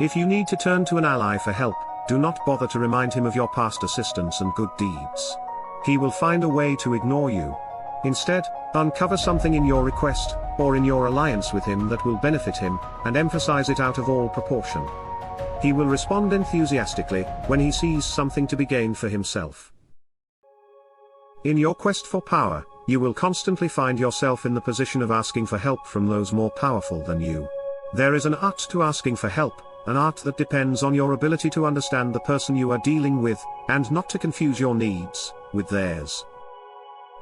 If you need to turn to an ally for help, do not bother to remind him of your past assistance and good deeds. He will find a way to ignore you. Instead, uncover something in your request, or in your alliance with him that will benefit him, and emphasize it out of all proportion. He will respond enthusiastically when he sees something to be gained for himself. In your quest for power, you will constantly find yourself in the position of asking for help from those more powerful than you. There is an art to asking for help, an art that depends on your ability to understand the person you are dealing with, and not to confuse your needs with theirs.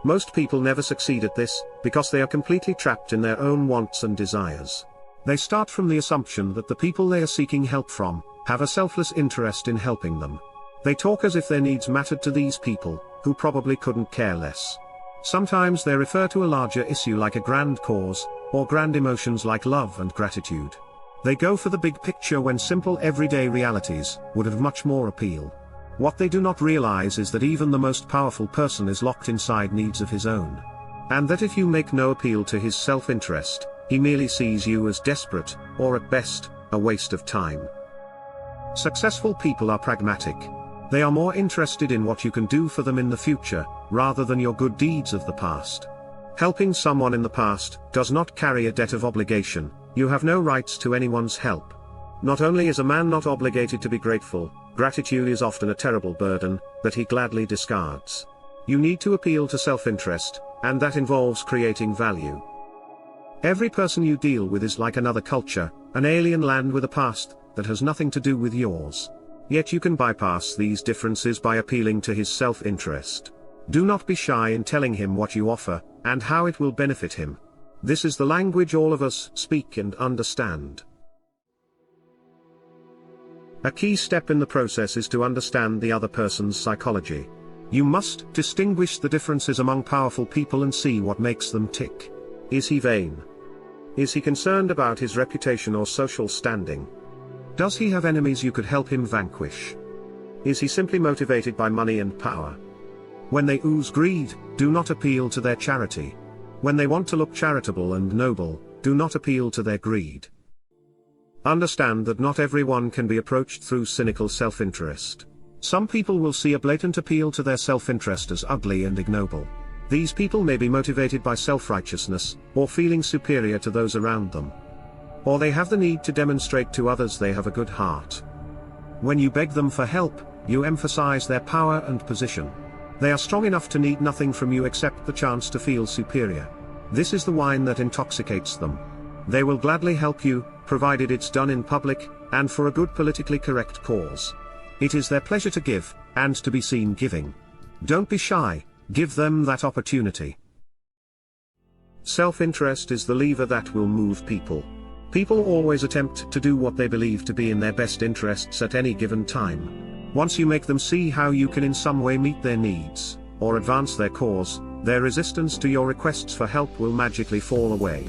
Most people never succeed at this, because they are completely trapped in their own wants and desires. They start from the assumption that the people they are seeking help from have a selfless interest in helping them. They talk as if their needs mattered to these people, who probably couldn't care less. Sometimes they refer to a larger issue like a grand cause, or grand emotions like love and gratitude. They go for the big picture when simple everyday realities would have much more appeal. What they do not realize is that even the most powerful person is locked inside needs of his own. And that if you make no appeal to his self-interest, he merely sees you as desperate, or at best, a waste of time. Successful people are pragmatic. They are more interested in what you can do for them in the future, rather than your good deeds of the past. Helping someone in the past does not carry a debt of obligation. You have no rights to anyone's help. Not only is a man not obligated to be grateful, gratitude is often a terrible burden that he gladly discards. You need to appeal to self-interest, and that involves creating value. Every person you deal with is like another culture, an alien land with a past that has nothing to do with yours. Yet you can bypass these differences by appealing to his self-interest. Do not be shy in telling him what you offer, and how it will benefit him. This is the language all of us speak and understand. A key step in the process is to understand the other person's psychology. You must distinguish the differences among powerful people and see what makes them tick. Is he vain? Is he concerned about his reputation or social standing? Does he have enemies you could help him vanquish? Is he simply motivated by money and power? When they ooze greed, do not appeal to their charity. When they want to look charitable and noble, do not appeal to their greed. Understand that not everyone can be approached through cynical self-interest. Some people will see a blatant appeal to their self-interest as ugly and ignoble. These people may be motivated by self-righteousness, or feeling superior to those around them. Or they have the need to demonstrate to others they have a good heart. When you beg them for help, you emphasize their power and position. They are strong enough to need nothing from you except the chance to feel superior. This is the wine that intoxicates them. They will gladly help you, provided it's done in public, and for a good politically correct cause. It is their pleasure to give, and to be seen giving. Don't be shy, give them that opportunity. Self-interest is the lever that will move people. People always attempt to do what they believe to be in their best interests at any given time. Once you make them see how you can in some way meet their needs, or advance their cause, their resistance to your requests for help will magically fall away.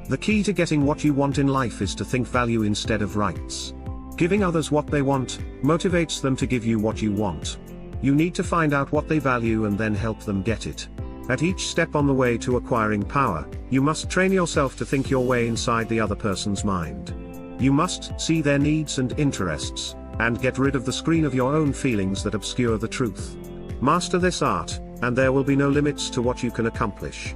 The key to getting what you want in life is to think value instead of rights. Giving others what they want motivates them to give you what you want. You need to find out what they value and then help them get it. At each step on the way to acquiring power, you must train yourself to think your way inside the other person's mind. You must see their needs and interests, and get rid of the screen of your own feelings that obscure the truth. Master this art, and there will be no limits to what you can accomplish.